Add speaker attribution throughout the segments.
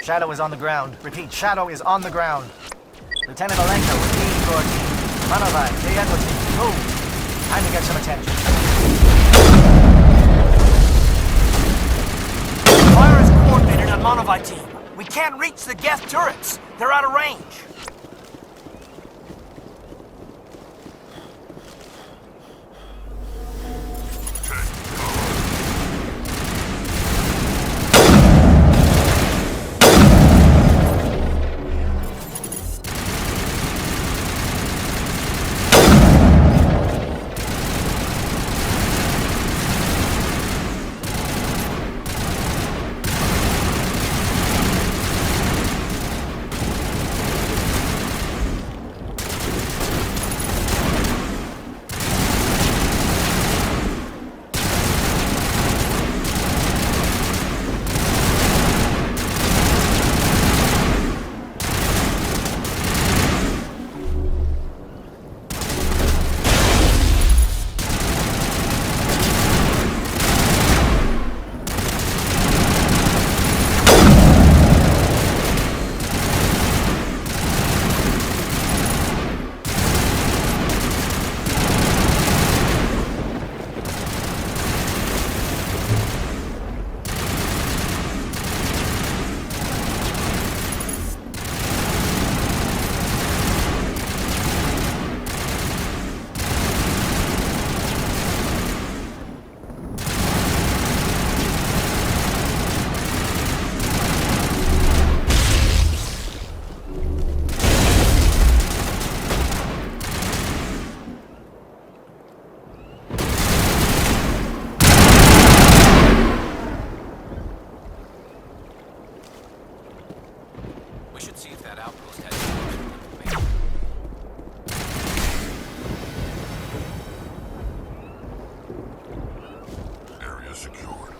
Speaker 1: Shadow is on the ground. Repeat, Shadow is on the ground. Lieutenant Alenko with lead for team. Manovai, Diego team. Move. Time to get some attention.
Speaker 2: Fire is coordinated on Manovai team. We can't reach the Geth turrets. They're out of range.
Speaker 3: We should see if that outpost has information.
Speaker 4: Area secured.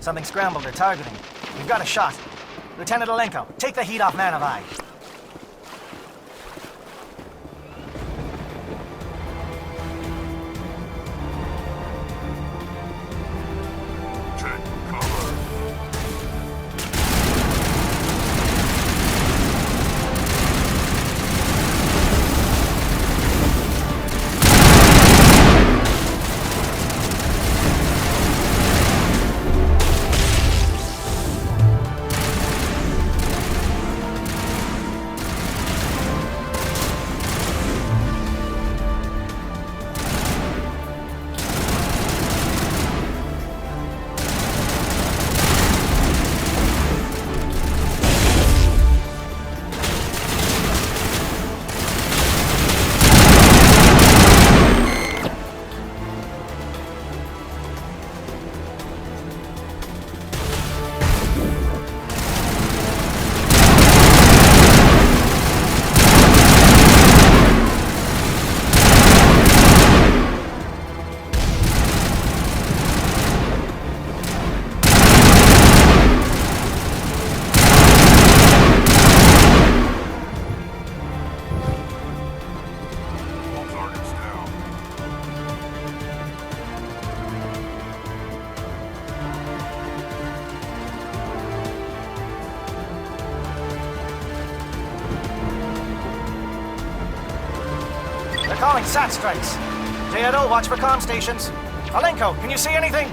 Speaker 1: Something scrambled. They're targeting. We've got a shot. Lieutenant Alenko, take the heat off Manovai.
Speaker 4: Take cover.
Speaker 1: Calling SAT strikes. Diego, watch for comm stations. Alenko, can you see anything?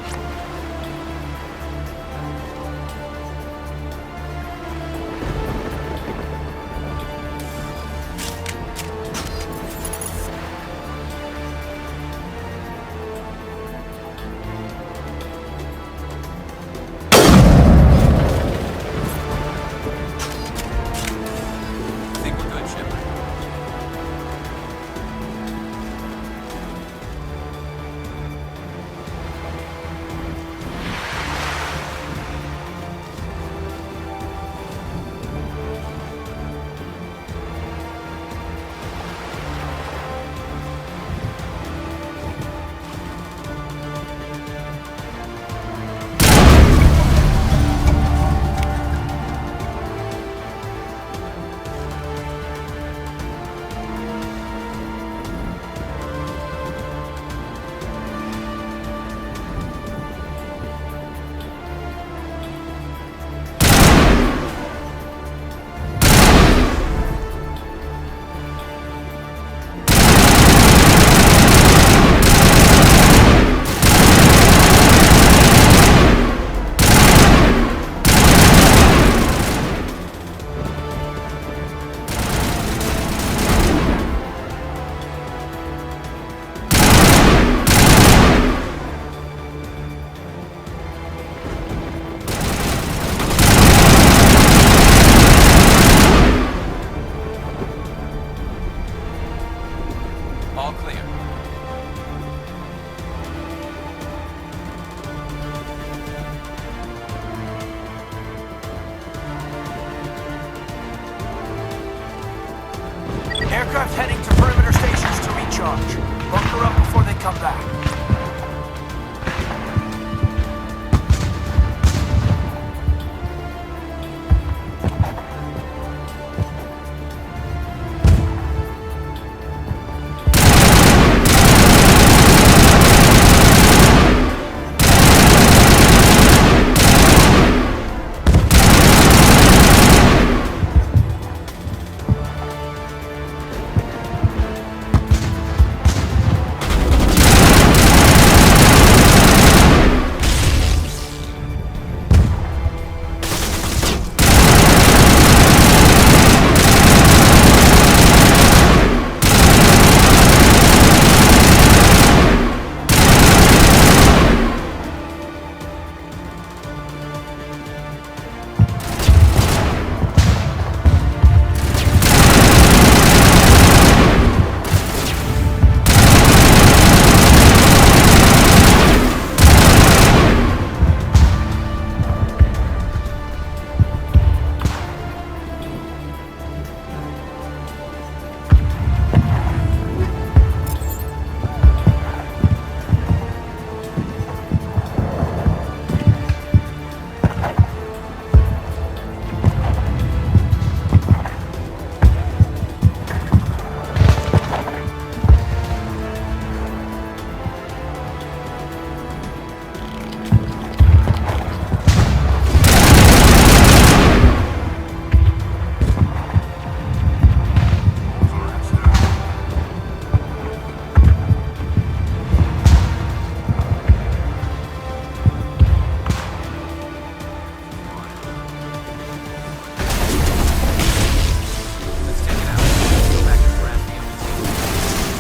Speaker 3: I think we're good, Shepard. All clear.
Speaker 2: Aircraft heading to perimeter stations to recharge. Bunker up before they come back.
Speaker 3: Let's take it out. Go back to Bradfield.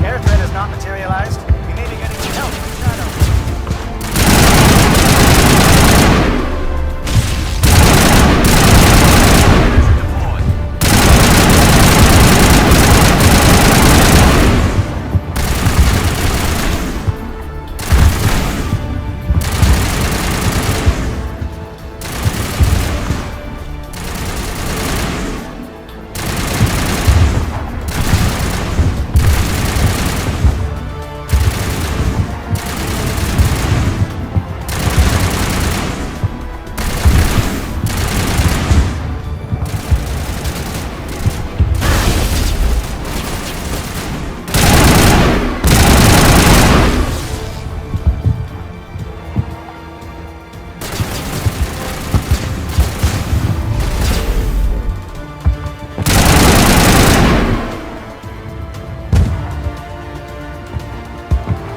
Speaker 1: Air threat has not materialized. We may be getting some help from Shadow.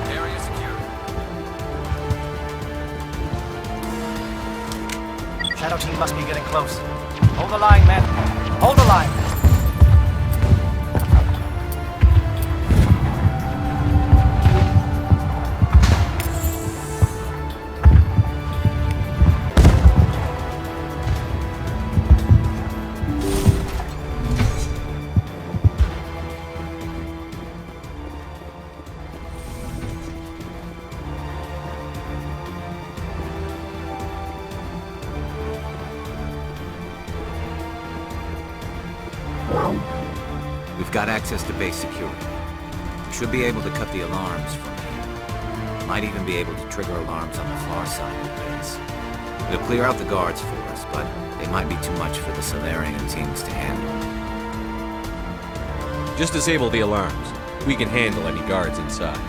Speaker 3: Area secure.
Speaker 1: Shadow team must be getting close. Hold the line, men. Hold the line.
Speaker 5: We've got access to base security.
Speaker 3: Should be able to cut the alarms from here. Might even be able to trigger alarms on the far side of the base. It'll clear out the guards for us, but they might be too much for the Solarian teams to handle.
Speaker 5: Just disable the alarms. We can handle any guards inside.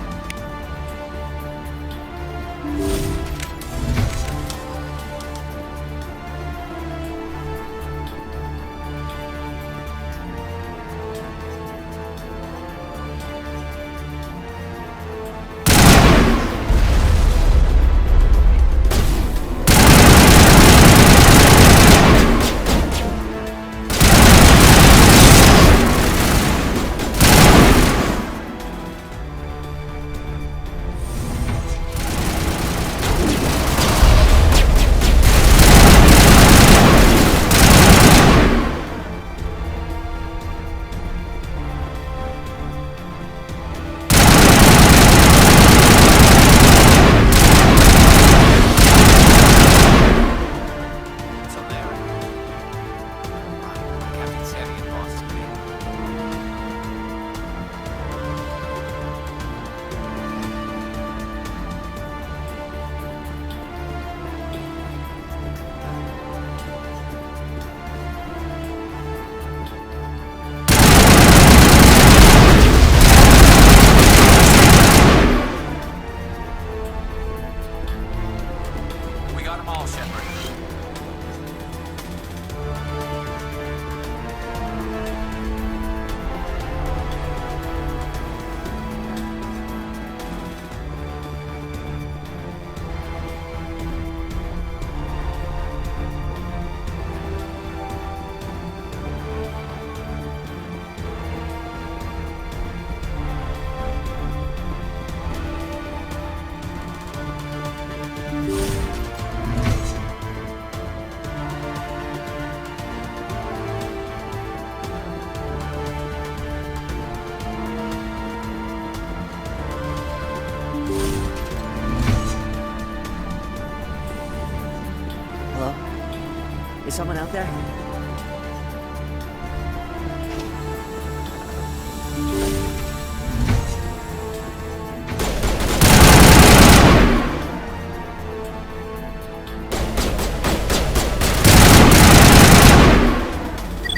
Speaker 6: Is someone out there?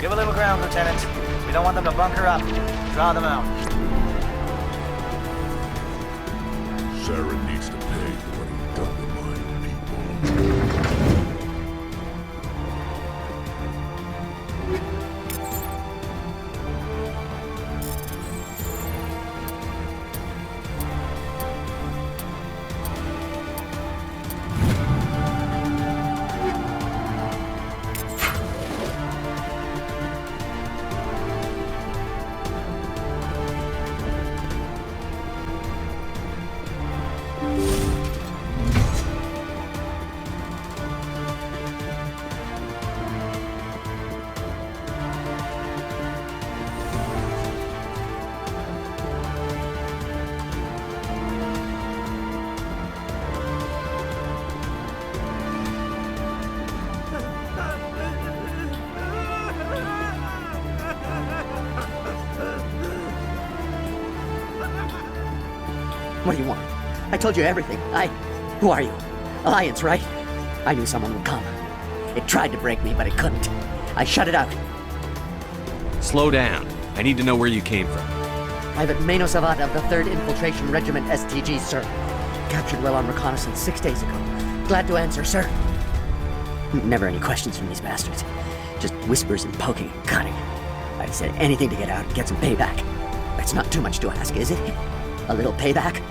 Speaker 1: Give a little ground, Lieutenant. We don't want them to bunker up. Draw them out.
Speaker 4: Saren needs to pay for what he's done to my people.
Speaker 6: What do you want? I told you everything. Who are you? Alliance, right? I knew someone would come. It tried to break me, but it couldn't. I shut it out.
Speaker 5: Slow down. I need to know where you came from.
Speaker 6: Private Mano Savat of the 3rd Infiltration Regiment STG, sir. Captured well on reconnaissance 6 days ago. Glad to answer, sir. Never any questions from these bastards. Just whispers and poking and cutting. I said anything to get out and get some payback. That's not too much to ask, is it? A little payback?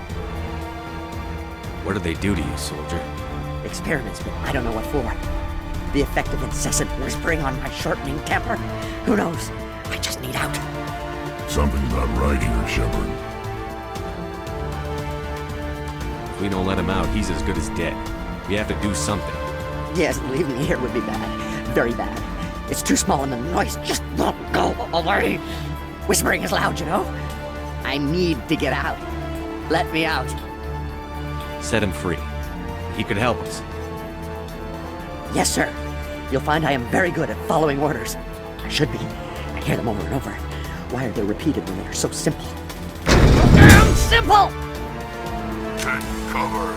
Speaker 5: What do they do to you, soldier?
Speaker 6: Experiments, but I don't know what for. The effect of incessant whispering on my shortening temper? Who knows? I just need out.
Speaker 4: Something's not right here, Shepard.
Speaker 5: If we don't let him out, he's as good as dead. We have to do something.
Speaker 6: Yes, leaving me here would be bad. Very bad. It's too small and the noise just won't go away. Whispering is loud, you know? I need to get out. Let me out.
Speaker 5: Set him free. He could help us.
Speaker 6: Yes, sir. You'll find I am very good at following orders. I should be. I hear them over and over. Why are they repeated when they are so simple? simple!
Speaker 4: Take cover.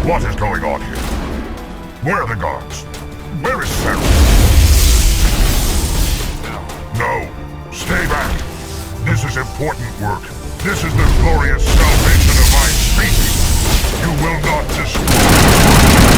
Speaker 4: What is going on here? Where are the guards? Where is Sarah? No. Stay back. This is important work. This is the glorious salvation of my species. You will not destroy.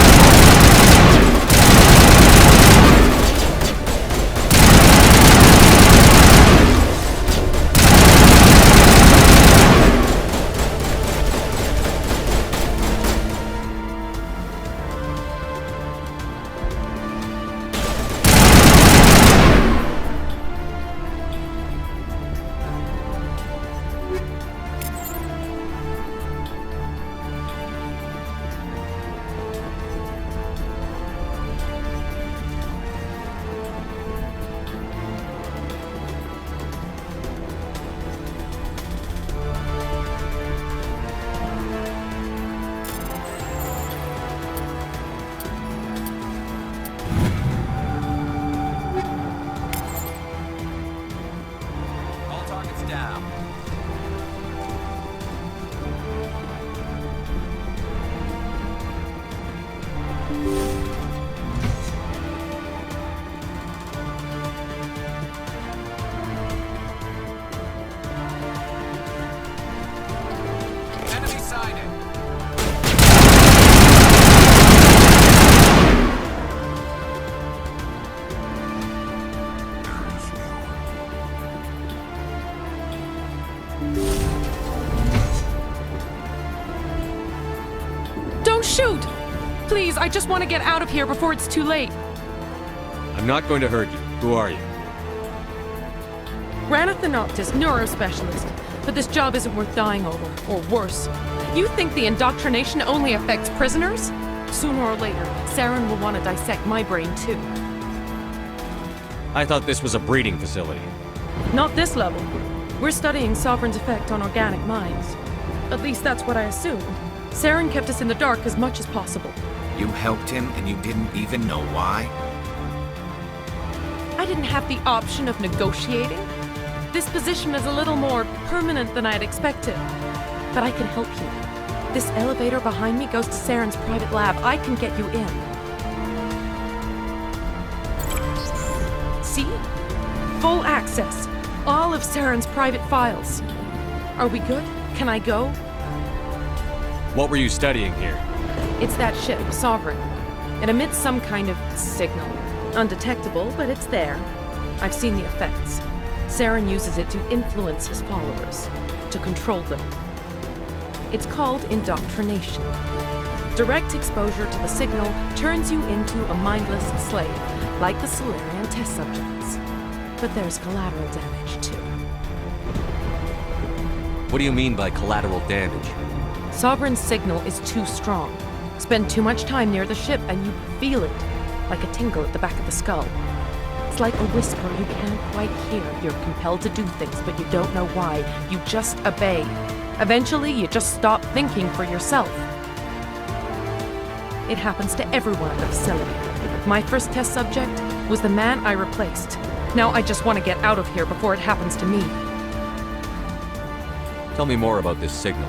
Speaker 3: All targets down. Enemy sighted.
Speaker 7: Don't shoot! Please, I just want to get out of here before it's too late.
Speaker 5: I'm not going to hurt you. Who are you?
Speaker 7: Ranith the Noctis, neurospecialist. But this job isn't worth dying over, or worse. You think the indoctrination only affects prisoners? Sooner or later, Saren will want to dissect my brain too.
Speaker 5: I thought this was a breeding facility.
Speaker 7: Not this level. We're studying Sovereign's effect on organic minds. At least that's what I assume. Saren kept us in the dark as much as possible.
Speaker 3: You helped him and you didn't even know why?
Speaker 7: I didn't have the option of negotiating. This position is a little more permanent than I had expected. But I can help you. This elevator behind me goes to Saren's private lab. I can get you in. See? Full access. All of Saren's private files. Are we good? Can I go?
Speaker 5: What were you studying here?
Speaker 7: It's that ship, Sovereign. It emits some kind of signal. Undetectable, but it's there. I've seen the effects. Saren uses it to influence his followers, to control them. It's called indoctrination. Direct exposure to the signal turns you into a mindless slave, like the Solarian test subjects. But there's collateral damage, too.
Speaker 5: What do you mean by collateral damage?
Speaker 7: Sovereign's signal is too strong. Spend too much time near the ship and you feel it, like a tingle at the back of the skull. It's like a whisper you can't quite hear. You're compelled to do things, but you don't know why. You just obey. Eventually, you just stop thinking for yourself. It happens to everyone at the facility. My first test subject was the man I replaced. Now I just want to get out of here before it happens to me.
Speaker 5: Tell me more about this signal.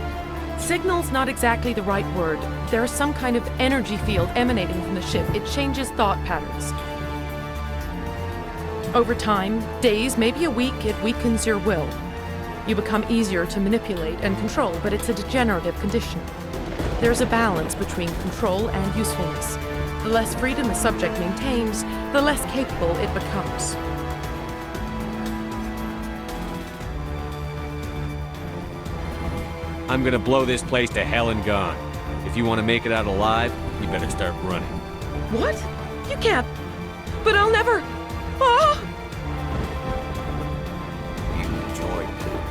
Speaker 7: Signal's not exactly the right word. There's some kind of energy field emanating from the ship. It changes thought patterns. Over time, days, maybe a week, it weakens your will. You become easier to manipulate and control, but it's a degenerative condition. There's a balance between control and usefulness. The less freedom a subject maintains, the less capable it becomes.
Speaker 5: I'm gonna blow this place to hell and gone. If you want to make it out alive, you better start running.
Speaker 7: What? You can't. But I'll never. Ah!
Speaker 3: You enjoyed it.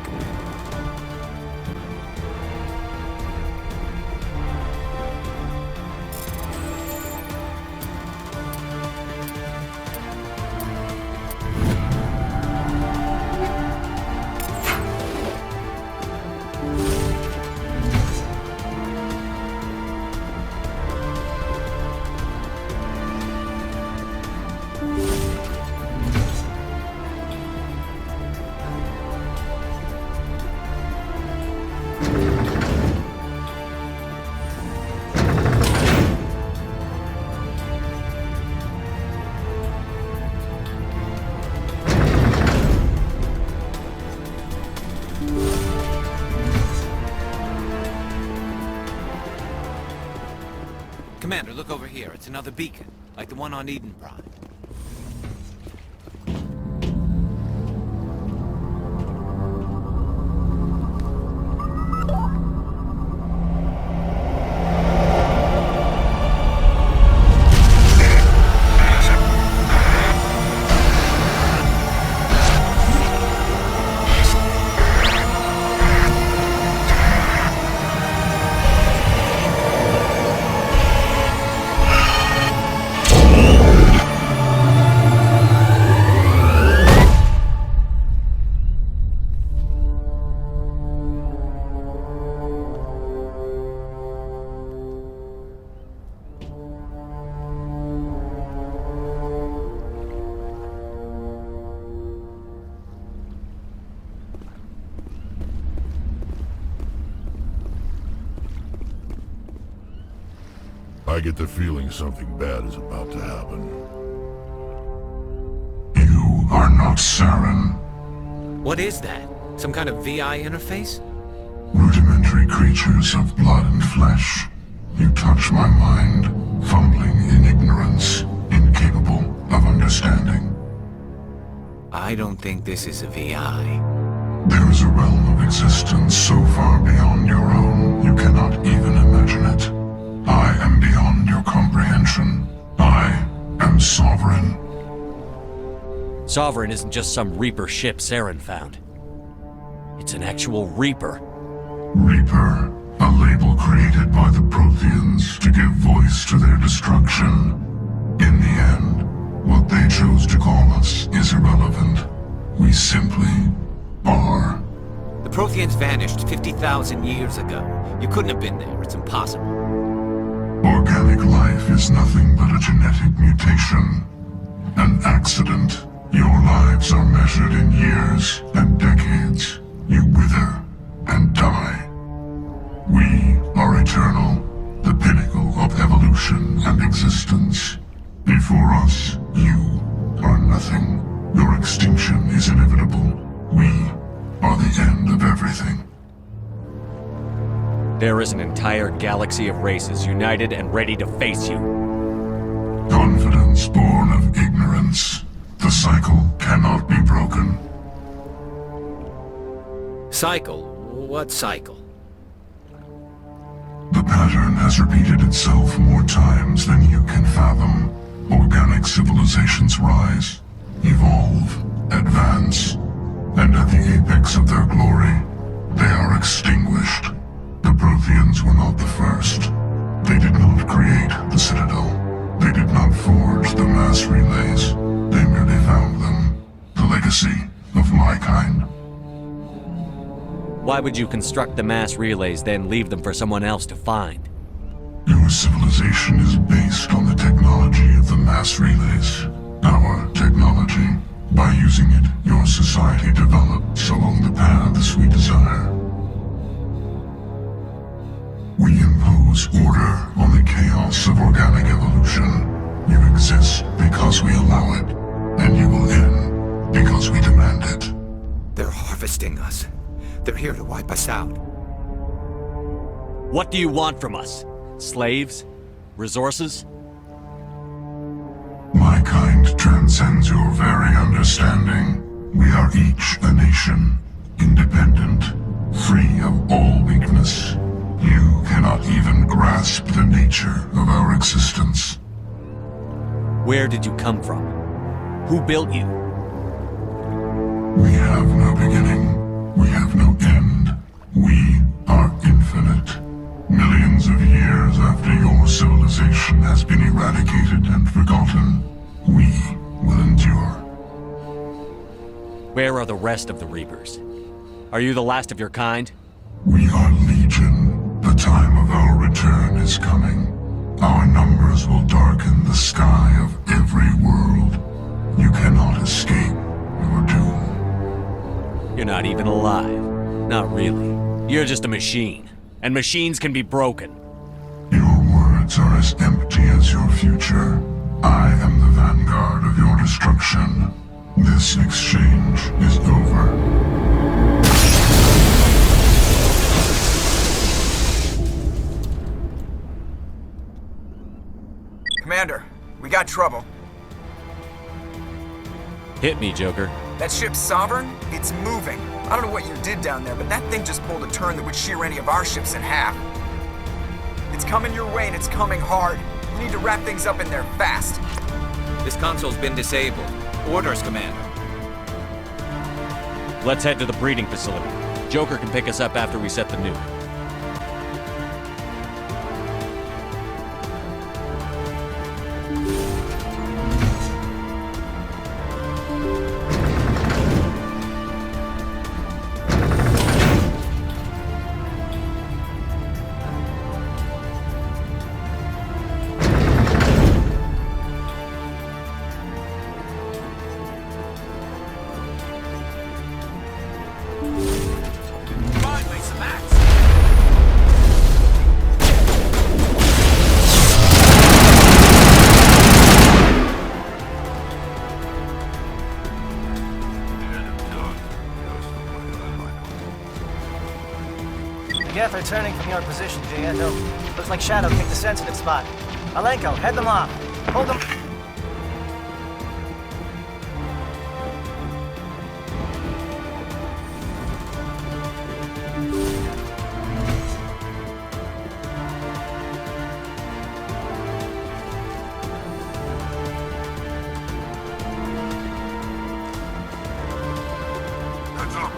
Speaker 3: Commander, look over here. It's another beacon, like the one on Eden Prime.
Speaker 4: I get the feeling something bad is about to happen. You are not Saren.
Speaker 3: What is that? Some kind of VI interface?
Speaker 4: Rudimentary creatures of blood and flesh. You touch my mind, fumbling in ignorance, incapable of understanding.
Speaker 3: I don't think this is a VI.
Speaker 4: There is a realm of existence so far beyond your own, you cannot even imagine it. I am beyond your comprehension. I am Sovereign.
Speaker 8: Sovereign isn't just some Reaper ship Saren found. It's an actual Reaper.
Speaker 4: Reaper, a label created by the Protheans to give voice to their destruction. In the end, what they chose to call us is irrelevant. We simply are.
Speaker 3: The Protheans vanished 50,000 years ago. You couldn't have been there. It's impossible.
Speaker 4: Organic life is nothing but a genetic mutation. An accident. Your lives are measured in years and decades. You wither and die. We are eternal, the pinnacle of evolution and existence. Before us, you are nothing. Your extinction is inevitable. We are the end of everything.
Speaker 8: There is an entire galaxy of races united and ready to face you.
Speaker 4: Confidence born of ignorance. The cycle cannot be broken.
Speaker 3: Cycle? What cycle?
Speaker 4: The pattern has repeated itself more times than you can fathom. Organic civilizations rise, evolve, advance, and at the apex of their glory, they are extinguished. The Protheans were not the first. They did not create the Citadel. They did not forge the mass relays. They merely found them. The legacy of my kind.
Speaker 8: Why would you construct the mass relays, then leave them for someone else to find?
Speaker 4: Your civilization is based on the technology of the mass relays. Our technology. By using it, your society develops along the paths we desire. We impose order on the chaos of organic evolution. You exist because we allow it, and you will end Because we demand it.
Speaker 3: They're harvesting us. They're here to wipe us out.
Speaker 8: What do you want from us? Slaves? Resources?
Speaker 4: My kind transcends your very understanding. We are each a nation, independent, free of all weakness. You cannot even grasp the nature of our existence.
Speaker 8: Where did you come from? Who built you?
Speaker 4: We have no beginning. We have no end. We are infinite. Millions of years after your civilization has been eradicated and forgotten, we will endure.
Speaker 8: Where are the rest of the Reapers? Are you the last of your kind?
Speaker 4: We are legion. The time of our return is coming. Our numbers will darken the sky of every world. You cannot escape your doom.
Speaker 8: You're not even alive. Not really. You're just a machine. And machines can be broken.
Speaker 4: Your words are as empty as your future. I am the vanguard of your destruction. This exchange is over.
Speaker 2: Commander, we got trouble.
Speaker 8: Hit me, Joker.
Speaker 2: That ship's Sovereign? It's moving. I don't know what you did down there, but that thing just pulled a turn that would shear any of our ships in half. It's coming your way and it's coming hard. You need to wrap things up in there fast.
Speaker 3: This console's been disabled. Orders, Commander.
Speaker 8: Let's head to the breeding facility. Joker can pick us up after we set the nuke.
Speaker 2: Finally, some action.
Speaker 1: The Geth are turning from your position, Jando. Looks like Shadow picked a sensitive spot. Malenko, head them off. Hold them.
Speaker 4: Heads up.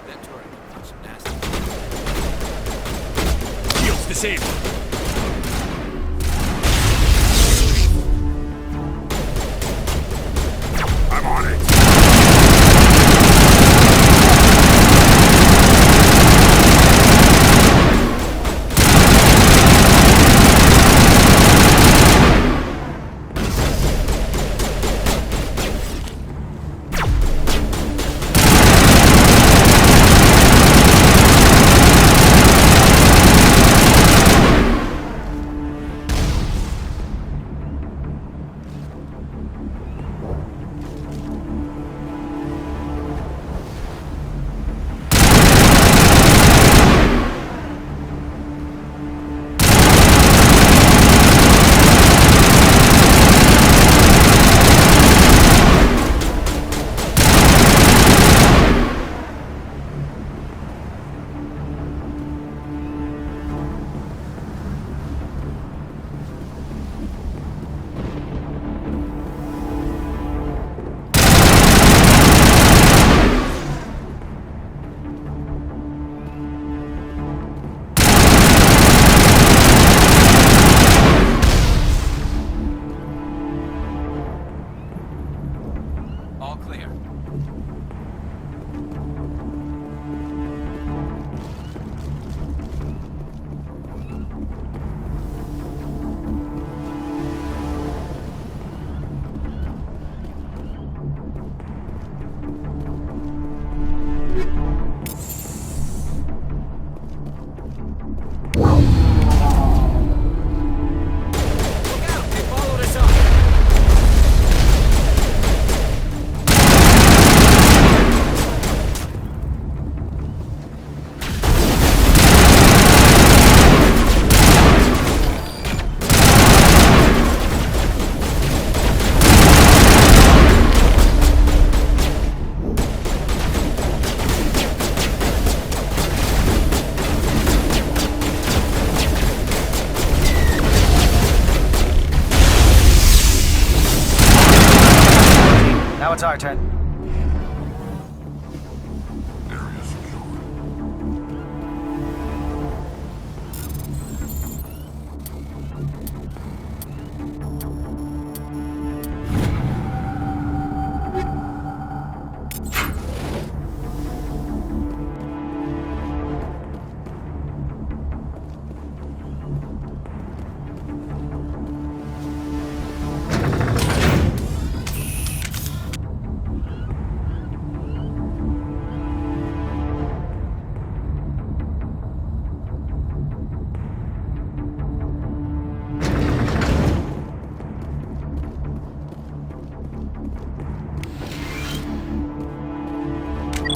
Speaker 3: That turret looks nasty.
Speaker 8: Shield's disabled.
Speaker 4: I'm on it.
Speaker 1: Now it's our turn.
Speaker 4: Area secured.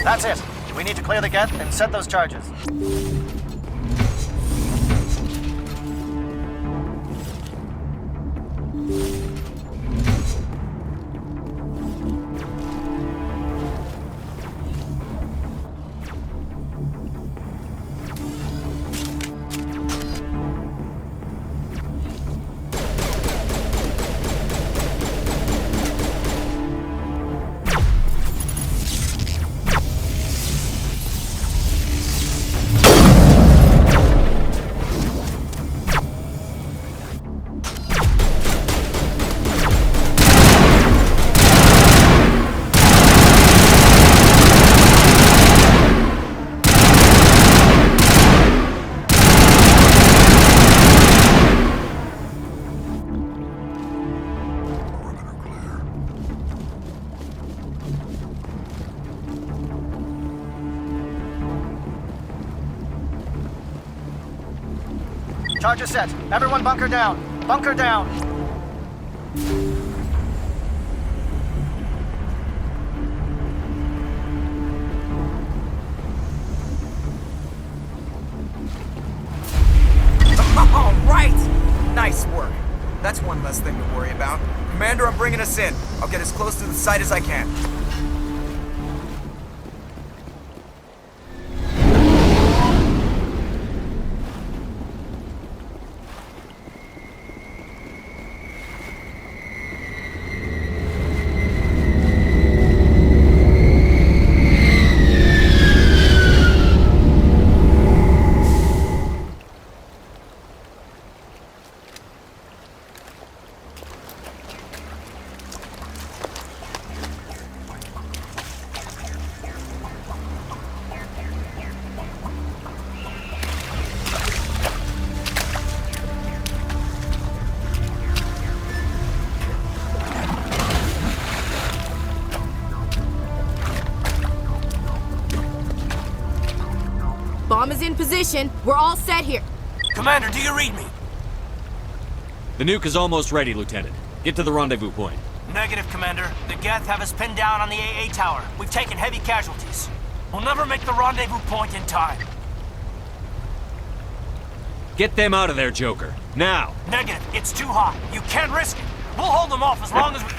Speaker 1: That's it. We need to clear the gate and set those charges. Perimeter clear. Charges set. Everyone bunker down. Bunker down.
Speaker 2: All right! Nice work. That's one less thing to worry about. Commander, I'm bringing us in. I'll get as close to the site as I can.
Speaker 9: Bomb is in position. We're all set here.
Speaker 10: Commander, do you read me?
Speaker 8: The nuke is almost ready, Lieutenant. Get to the rendezvous point.
Speaker 10: Negative, Commander. The Geth have us pinned down on the AA tower. We've taken heavy casualties. We'll never make the rendezvous point in time.
Speaker 8: Get them out of there, Joker. Now!
Speaker 10: Negative. It's too hot. You can't risk it. We'll hold them off as long as we...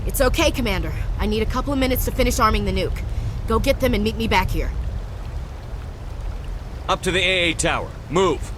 Speaker 9: It's okay, Commander. I need a couple of minutes to finish arming the nuke. Go get them and meet me back here.
Speaker 8: Up to the AA tower. Move!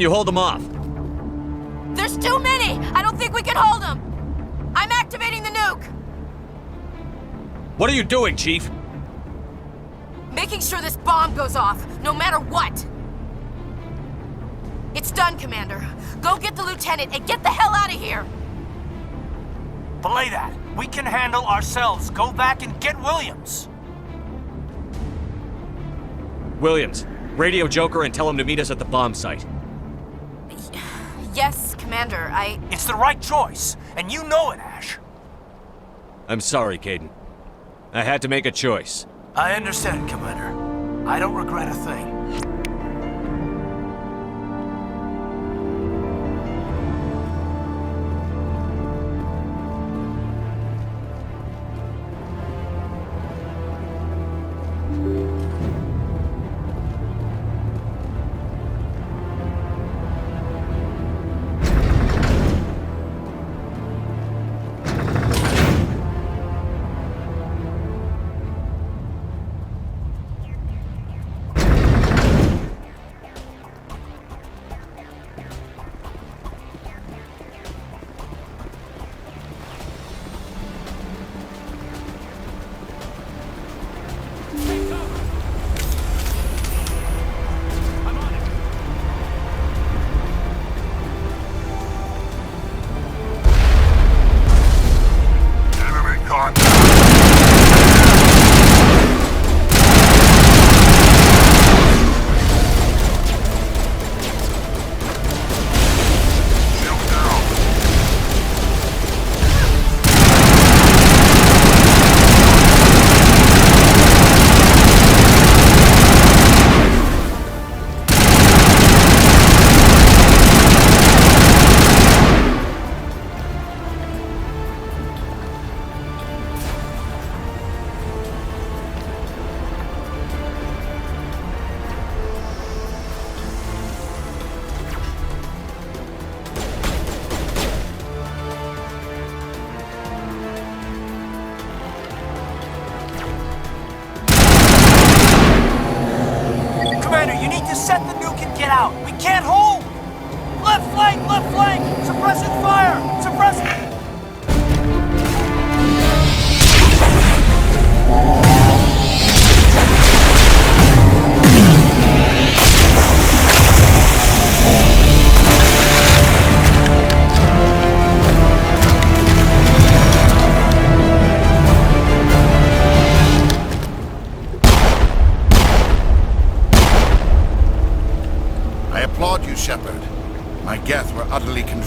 Speaker 8: Can you hold them off?
Speaker 9: There's too many! I don't think we can hold them! I'm activating the nuke!
Speaker 8: What are you doing, Chief?
Speaker 9: Making sure this bomb goes off, no matter what! It's done, Commander. Go get the lieutenant and get the hell out of here!
Speaker 10: Belay that. We can handle ourselves. Go back and get Williams.
Speaker 8: Williams, radio Joker and tell him to meet us at the bomb site.
Speaker 9: Yes, Commander,
Speaker 10: It's the right choice, and you know it, Ash.
Speaker 8: I'm sorry, Caden. I had to make a choice.
Speaker 10: I understand, Commander. I don't regret a thing.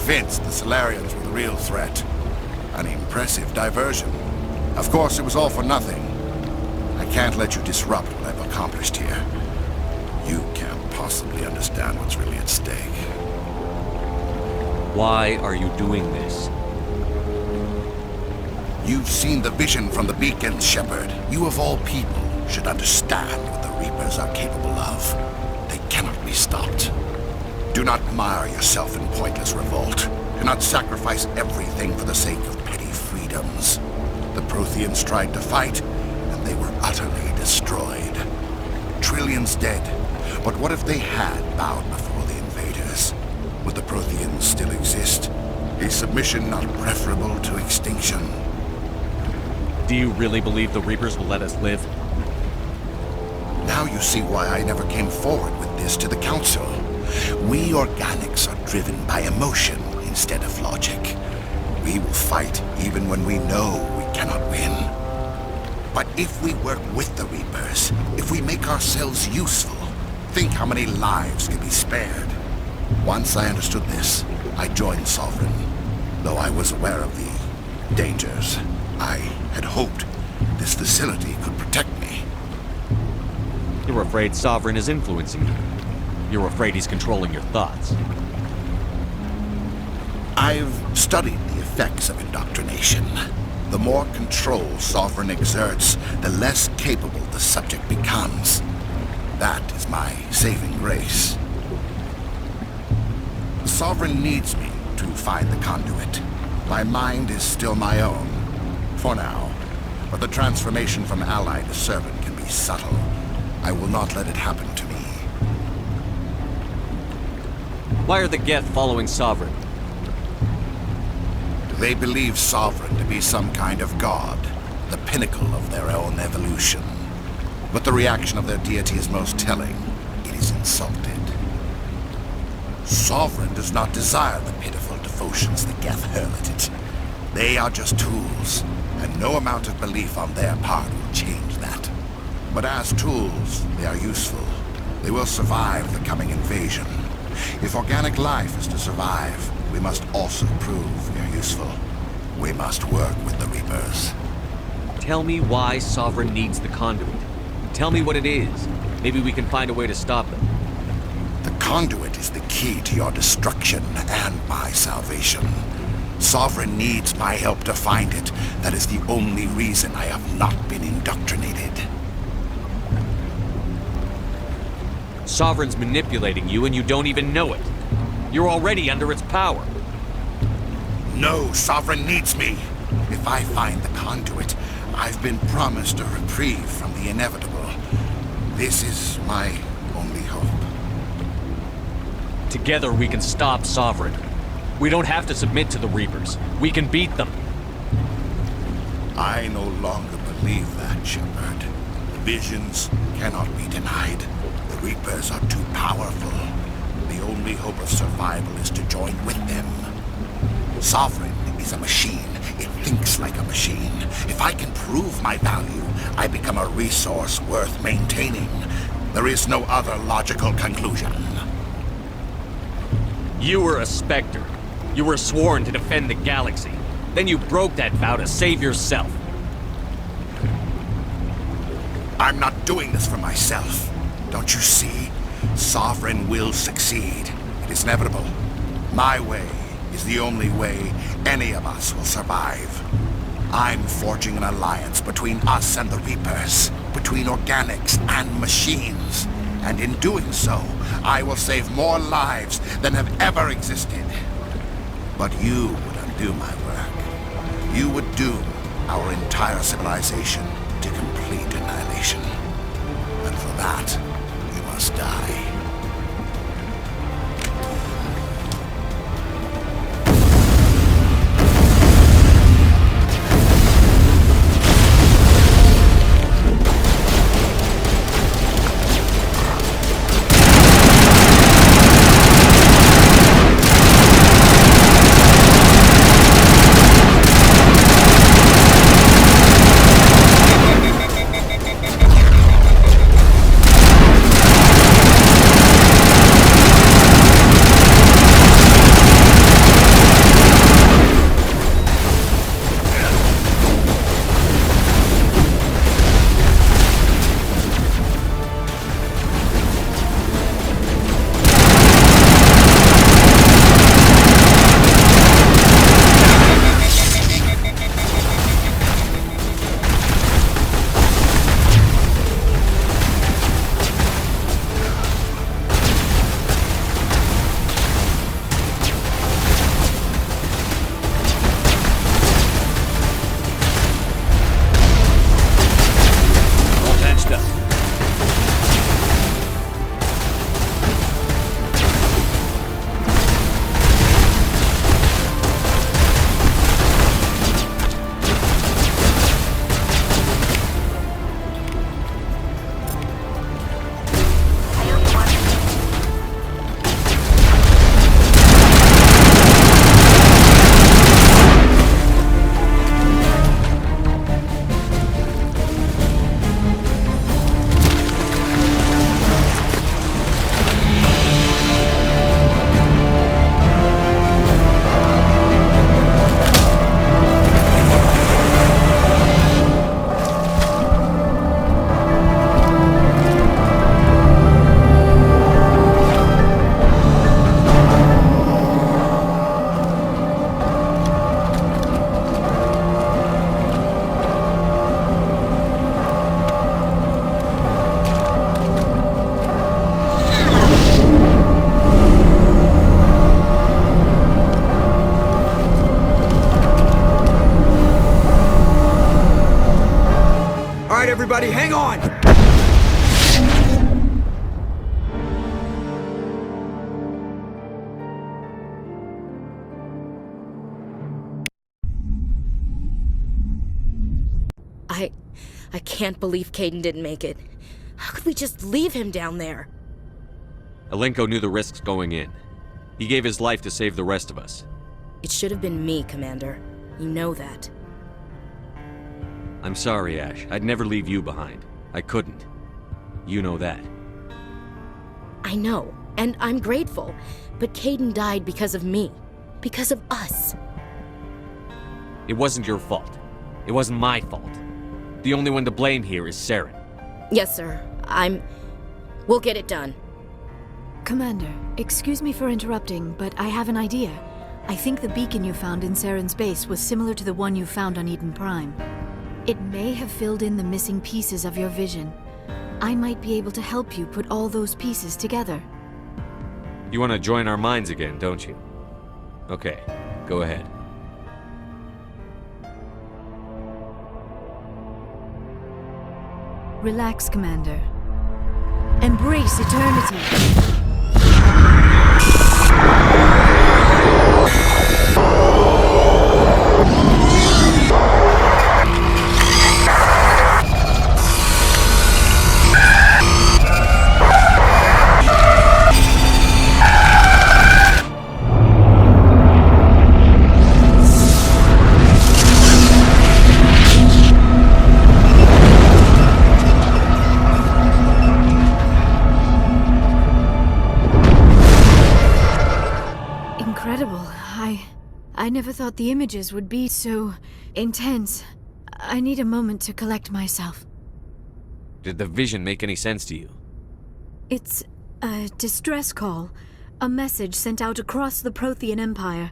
Speaker 11: convinced the Solarians were the real threat. An impressive diversion. Of course, it was all for nothing. I can't let you disrupt what I've accomplished here. You can't possibly understand what's really at stake.
Speaker 8: Why are you doing this?
Speaker 11: You've seen the vision from the beacon, Shepard. You of all people should understand what the Reapers are capable of. They cannot be stopped. Do not mire yourself in pointless revolt. Do not sacrifice everything for the sake of petty freedoms. The Protheans tried to fight, and they were utterly destroyed. Trillions dead. But what if they had bowed before the invaders? Would the Protheans still exist? Is submission not preferable to extinction?
Speaker 8: Do you really believe the Reapers will let us live?
Speaker 11: Now you see why I never came forward with this to the Council. We organics are driven by emotion instead of logic. We will fight even when we know we cannot win. But if we work with the Reapers, if we make ourselves useful, think how many lives can be spared. Once I understood this, I joined Sovereign. Though I was aware of the dangers, I had hoped this facility could protect me.
Speaker 8: You're afraid Sovereign is influencing you. You're afraid he's controlling your thoughts.
Speaker 11: I've studied the effects of indoctrination. The more control Sovereign exerts, the less capable the subject becomes. That is my saving grace. Sovereign needs me to find the conduit. My mind is still my own, for now. But the transformation from ally to servant can be subtle. I will not let it happen to me.
Speaker 8: Why are the Geth following Sovereign?
Speaker 11: They believe Sovereign to be some kind of god, the pinnacle of their own evolution. But the reaction of their deity is most telling. It is insulted. Sovereign does not desire the pitiful devotions the Geth hurl at it. They are just tools, and no amount of belief on their part will change that. But as tools, they are useful. They will survive the coming invasion. If organic life is to survive, we must also prove we are useful. We must work with the Reapers.
Speaker 8: Tell me why Sovereign needs the conduit. Tell me what it is. Maybe we can find a way to stop them.
Speaker 11: The conduit is the key to your destruction and my salvation. Sovereign needs my help to find it. That is the only reason I have not been indoctrinated.
Speaker 8: Sovereign's manipulating you and you don't even know it. You're already under its power.
Speaker 11: No, Sovereign needs me. If I find the conduit, I've been promised a reprieve from the inevitable. This is my only hope.
Speaker 8: Together we can stop Sovereign. We don't have to submit to the Reapers. We can beat them.
Speaker 11: I no longer believe that, Shepard. Visions cannot be denied. The Reapers are too powerful. The only hope of survival is to join with them. Sovereign is a machine. It thinks like a machine. If I can prove my value, I become a resource worth maintaining. There is no other logical conclusion.
Speaker 8: You were a Spectre. You were sworn to defend the galaxy. Then you broke that vow to save yourself.
Speaker 11: I'm not doing this for myself. Don't you see? Sovereign will succeed. It is inevitable. My way is the only way any of us will survive. I'm forging an alliance between us and the Reapers, between organics and machines. And in doing so, I will save more lives than have ever existed. But you would undo my work. You would doom our entire civilization to complete annihilation. And for that, you must die.
Speaker 2: Everybody, hang on!
Speaker 9: I can't believe Caden didn't make it. How could we just leave him down there?
Speaker 8: Alenko knew the risks going in. He gave his life to save the rest of us.
Speaker 9: It should have been me, Commander. You know that.
Speaker 8: I'm sorry, Ash. I'd never leave you behind. I couldn't. You know that.
Speaker 9: I know, and I'm grateful. But Caden died because of me. Because of us.
Speaker 8: It wasn't your fault. It wasn't my fault. The only one to blame here is Saren.
Speaker 9: Yes, sir. We'll get it done.
Speaker 12: Commander, excuse me for interrupting, but I have an idea. I think the beacon you found in Saren's base was similar to the one you found on Eden Prime. It may have filled in the missing pieces of your vision. I might be able to help you put all those pieces together.
Speaker 8: You want to join our minds again, don't you? Okay, go ahead.
Speaker 12: Relax, Commander. Embrace eternity. I never thought the images would be so intense. I need a moment to collect myself.
Speaker 8: Did the vision make any sense to you?
Speaker 12: It's a distress call. A message sent out across the Prothean Empire.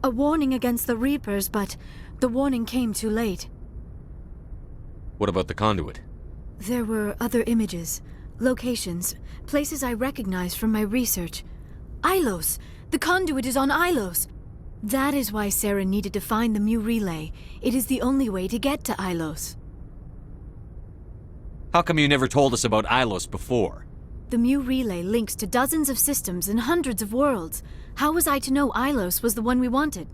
Speaker 12: A warning against the Reapers, but the warning came too late.
Speaker 8: What about the conduit?
Speaker 12: There were other images, locations, places I recognized from my research. Ilos! The conduit is on Ilos! That is why Saren needed to find the Mu relay. It is the only way to get to Ilos.
Speaker 8: How come you never told us about Ilos before?
Speaker 12: The Mu relay links to dozens of systems and hundreds of worlds. How was I to know Ilos was the one we wanted?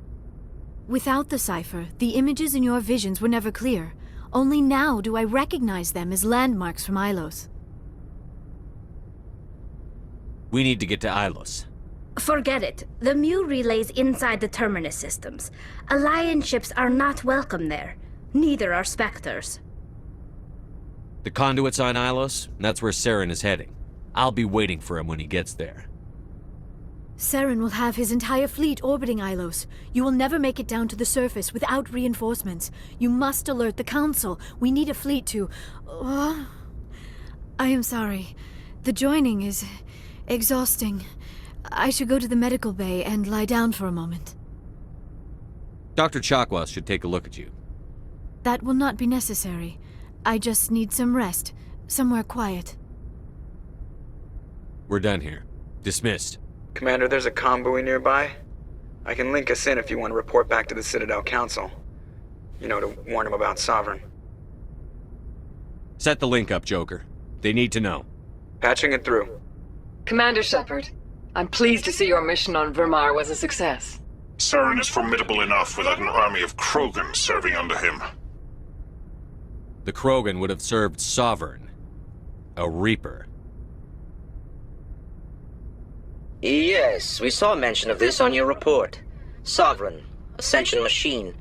Speaker 12: Without the cipher, the images in your visions were never clear. Only now do I recognize them as landmarks from Ilos.
Speaker 8: We need to get to Ilos.
Speaker 13: Forget it. The Mu relay's inside the Terminus systems. Alliance ships are not welcome there. Neither are Spectres.
Speaker 8: The conduit's on Ilos, and that's where Saren is heading. I'll be waiting for him when he gets there.
Speaker 12: Saren will have his entire fleet orbiting Ilos. You will never make it down to the surface without reinforcements. You must alert the Council. We need a fleet to... I am sorry. The joining is exhausting. I should go to the medical bay and lie down for a moment.
Speaker 8: Dr. Chakwas should take a look at you.
Speaker 12: That will not be necessary. I just need some rest. Somewhere quiet.
Speaker 8: We're done here. Dismissed.
Speaker 2: Commander, there's a convoy nearby. I can link us in if you want to report back to the Citadel Council. You know, to warn them about Sovereign.
Speaker 8: Set the link up, Joker. They need to know.
Speaker 2: Patching it through.
Speaker 14: Commander Shepard, I'm pleased to see your mission on VIRMIRE was a success.
Speaker 4: Saren is formidable enough without an army of Krogan serving under him.
Speaker 8: The Krogan would have served Sovereign. A Reaper.
Speaker 6: Yes, we saw mention of this on your report. Sovereign, Ascension machine,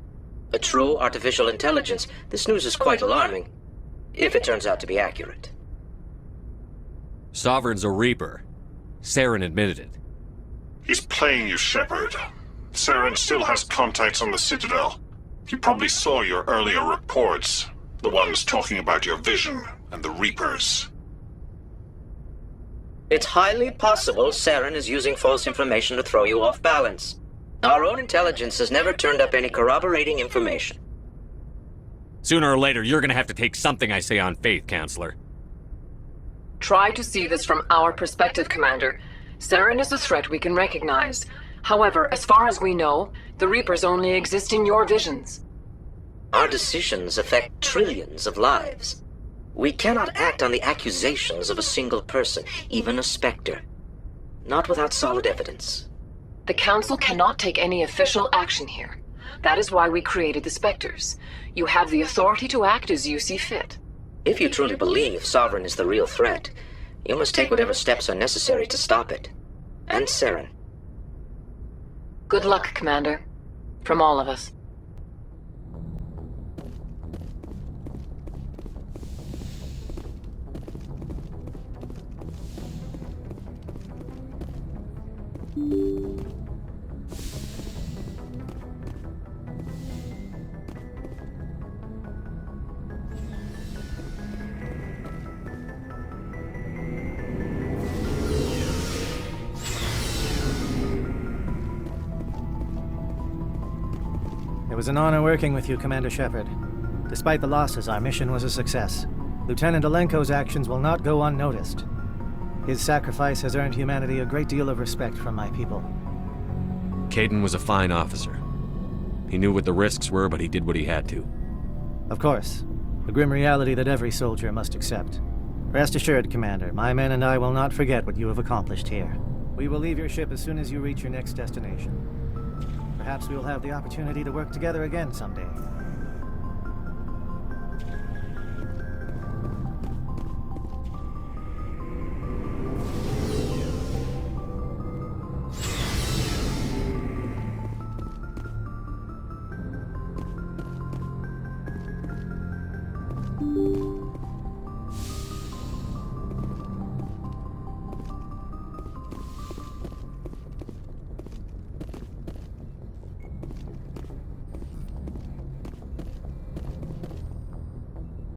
Speaker 6: a true artificial intelligence. This news is quite alarming, if it turns out to be accurate.
Speaker 8: Sovereign's a Reaper. Saren admitted it.
Speaker 4: He's playing you, Shepard. Saren still has contacts on the Citadel. He probably saw your earlier reports, the ones talking about your vision and the Reapers.
Speaker 6: It's highly possible Saren is using false information to throw you off balance. Our own intelligence has never turned up any corroborating information.
Speaker 8: Sooner or later, you're gonna have to take something I say on faith, Counselor.
Speaker 14: Try to see this from our perspective, Commander. Saren is a threat we can recognize. However, as far as we know, the Reapers only exist in your visions.
Speaker 6: Our decisions affect trillions of lives. We cannot act on the accusations of a single person, even a Spectre. Not without solid evidence.
Speaker 14: The Council cannot take any official action here. That is why we created the Spectres. You have the authority to act as you see fit.
Speaker 15: If you truly believe Sovereign is the real threat, you must take whatever steps are necessary to stop it. And Saren.
Speaker 14: Good luck, Commander. From all of us.
Speaker 1: It was an honor working with you, Commander Shepard. Despite the losses, our mission was a success. Lieutenant Alenko's actions will not go unnoticed. His sacrifice has earned humanity a great deal of respect from my people.
Speaker 5: Kaidan was a fine officer. He knew what the risks were, but he did what he had to.
Speaker 1: Of course. A grim reality that every soldier must accept. Rest assured, Commander, my men and I will not forget what you have accomplished here. We will leave your ship as soon as you reach your next destination. Perhaps we will have the opportunity to work together again someday.